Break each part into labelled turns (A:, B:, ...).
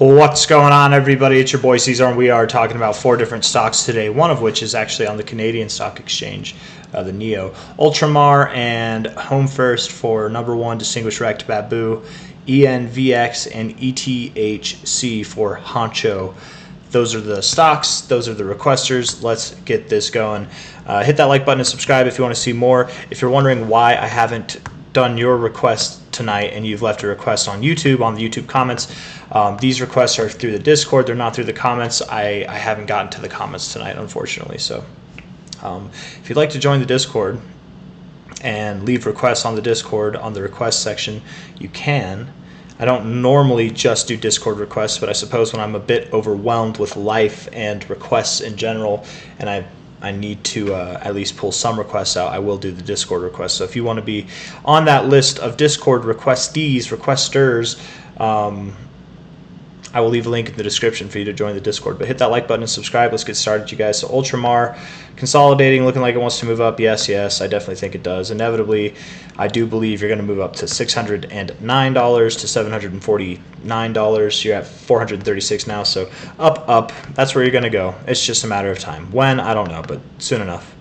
A: What's going on, everybody? It's your boy C-Zar, and we are talking about 4 different stocks today, one of which is actually on the Canadian Stock Exchange, the NEO. Ultramar and Home First for number 1, Distinguished Rect Babu, ENVX, and ETHC for Honcho. Those are the stocks. Those are the requesters. Let's get this going. Hit that like button and subscribe if you want to see more. If you're wondering why I haven't done your request tonight and you've left a request on YouTube, on the YouTube comments, these requests are through the Discord. They're not through the comments. I haven't gotten to the comments tonight, unfortunately. So if you'd like to join the Discord and leave requests on the Discord on the request section, you can. I don't normally just do Discord requests, but I suppose when I'm a bit overwhelmed with life and requests in general, and I need to at least pull some requests out, I will do the Discord requests. So if you want to be on that list of Discord requesters, I will leave a link in the description for you to join the Discord. But hit that like button and subscribe. Let's get started, you guys. So Ultramar, consolidating, looking like it wants to move up. Yes, I definitely think it does. Inevitably, I do believe you're going to move up to $609 to $749. You're at $436 now, so up. That's where you're going to go. It's just a matter of time. When? I don't know, but soon enough.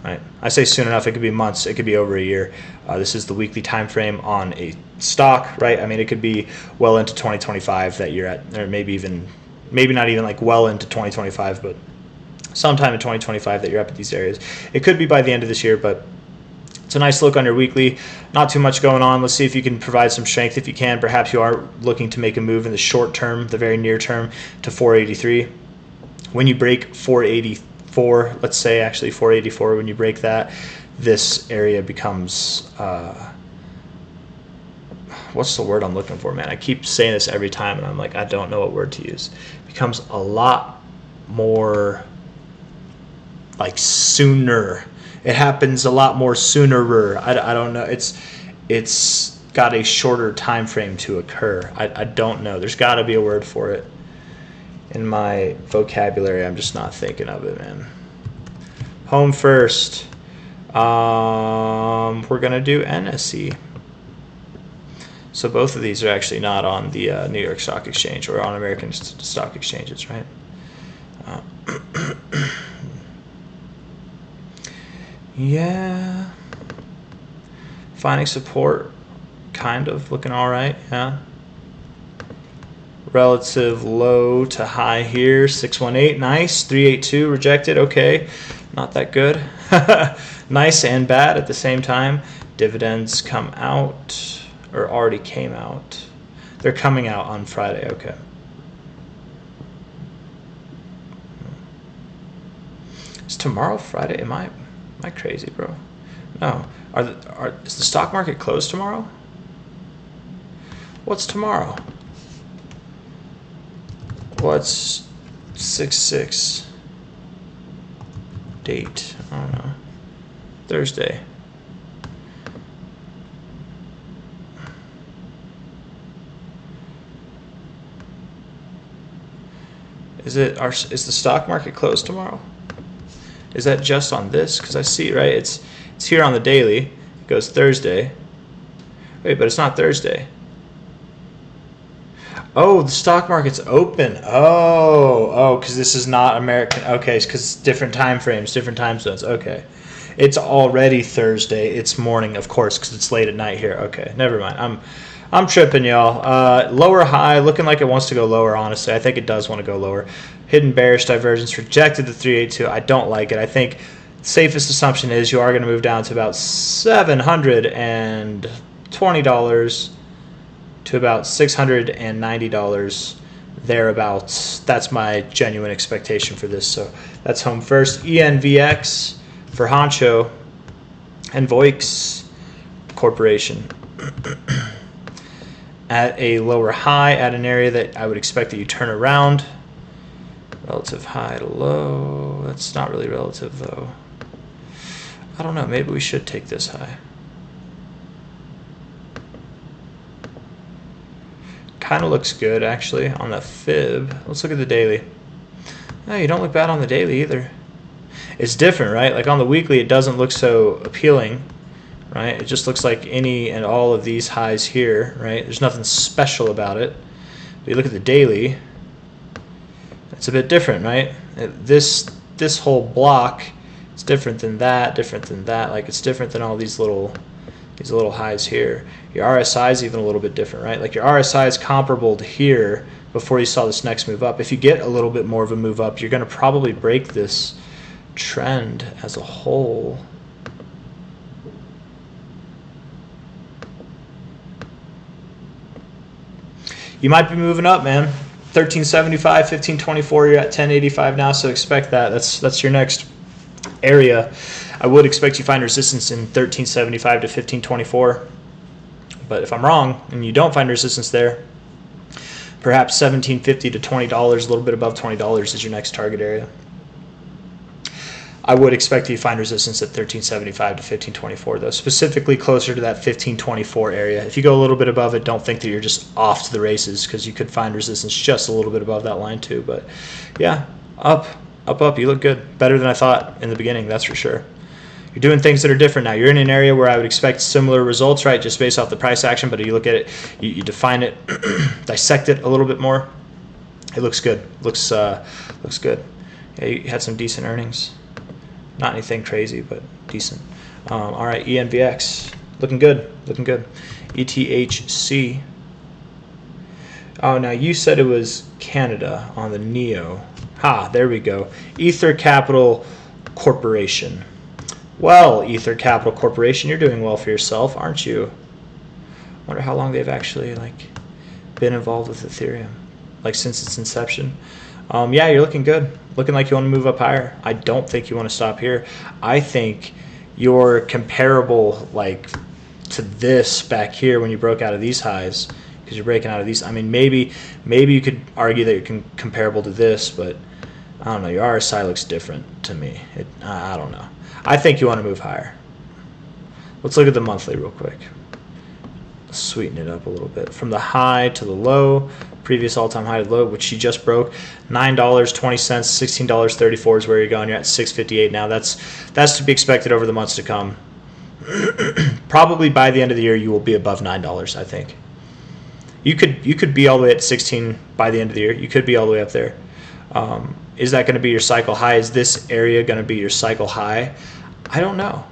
A: Right? I say soon enough. It could be months. It could be over a year. This is the weekly time frame on a stock, right? I mean, it could be well into 2025 that you're at, or maybe not even like well into 2025, but sometime in 2025 that you're up at these areas. It could be by the end of this year, but it's a nice look on your weekly. Not too much going on. Let's see if you can provide some strength. If you can, perhaps you are looking to make a move in the short term, the very near term, to 483. When you break 484, let's say actually 484, when you break that, this area becomes, what's the word I'm looking for, man? I keep saying this every time, and I'm like, I don't know what word to use. It becomes a lot more like sooner. It happens a lot more sooner. I don't know. It's got a shorter time frame to occur. I don't know. There's got to be a word for it. In my vocabulary, I'm just not thinking of it, man. Home First. We're going to do NSE. So both of these are actually not on the New York Stock Exchange or on American stock exchanges, right? Yeah. Finding support, kind of looking all right, yeah. Relative low to high here, 618, nice. 382, rejected, okay. Not that good. Nice and bad at the same time. Dividends come out, or already came out. They're coming out on Friday, okay. Is tomorrow Friday? Am I crazy, bro? No. Is the stock market closed tomorrow? What's tomorrow? What's 6/6 date? I don't know. Thursday. Is the stock market closed tomorrow? Is that just on this? Because I see, right? It's here on the daily. It goes Thursday. Wait, but it's not Thursday. Oh, the stock market's open. Oh, because this is not American. Okay, because it's different time frames, different time zones. Okay. It's already Thursday. It's morning, of course, because it's late at night here. Okay, never mind. I'm tripping, y'all. Lower high, looking like it wants to go lower, honestly. I think it does want to go lower. Hidden bearish divergence, rejected the 382. I don't like it. I think safest assumption is you are going to move down to about $720 to about $690 thereabouts. That's my genuine expectation for this. So that's Home First. ENVX for Honcho and Voix Corporation. At a lower high, at an area that I would expect that you turn around. Relative high to low. That's not really relative, though. I don't know. Maybe we should take this high. Kind of looks good, actually, on the fib. Let's look at the daily. No, you don't look bad on the daily either. It's different, right? Like on the weekly, it doesn't look so appealing. right? It just looks like any and all of these highs here, right? There's nothing special about it. But you look at the daily, it's a bit different, right? This whole block is different than that, like it's different than all these little highs here. Your RSI is even a little bit different, right? Like your RSI is comparable to here before you saw this next move up. If you get a little bit more of a move up, you're going to probably break this trend as a whole. You might be moving up, man. 1375, 1524, you're at 1085 now, so expect that. That's your next area. I would expect you find resistance in 1375 to 1524. But if I'm wrong and you don't find resistance there, perhaps 1750 to $20, a little bit above $20 is your next target area. I would expect you to find resistance at 1375 to 1524, though, specifically closer to that 1524 area. If you go a little bit above it, don't think that you're just off to the races, because you could find resistance just a little bit above that line too. But yeah, up. You look good. Better than I thought in the beginning, that's for sure. You're doing things that are different now. You're in an area where I would expect similar results, right, just based off the price action, but you look at it, you define it, dissect it a little bit more. It looks good. Looks good. Yeah, you had some decent earnings. Not anything crazy, but decent. All right, ENVX, looking good. ETHC. Oh, now you said it was Canada on the NEO. There we go. Ether Capital Corporation. Well, Ether Capital Corporation, you're doing well for yourself, aren't you? Wonder how long they've actually been involved with Ethereum, since its inception. Yeah, you're looking good. Looking like you want to move up higher. I don't think you want to stop here. I think you're comparable to this back here when you broke out of these highs, because you're breaking out of these. I mean, maybe you could argue that you're comparable to this, but I don't know. Your RSI looks different to me. I don't know. I think you want to move higher. Let's look at the monthly real quick. Sweeten it up a little bit. From the high to the low, previous all-time high to low, which she just broke, $9.20, $16.34 is where you're going. You're at $6.58 now. That's to be expected over the months to come. Probably by the end of the year, you will be above $9, I think. You could be all the way at 16 by the end of the year. You could be all the way up there. Is that going to be your cycle high? Is this area going to be your cycle high? I don't know.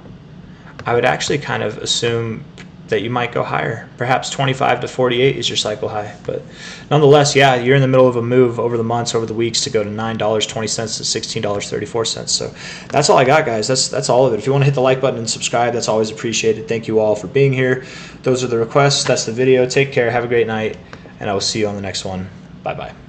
A: I would actually kind of assume that you might go higher. Perhaps 25 to 48 is your cycle high. But nonetheless, yeah, you're in the middle of a move over the months, over the weeks, to go to $9.20 to $16.34. So that's all I got, guys. That's all of it. If you want to hit the like button and subscribe, that's always appreciated. Thank you all for being here. Those are the requests. That's the video. Take care. Have a great night. And I will see you on the next one. Bye-bye.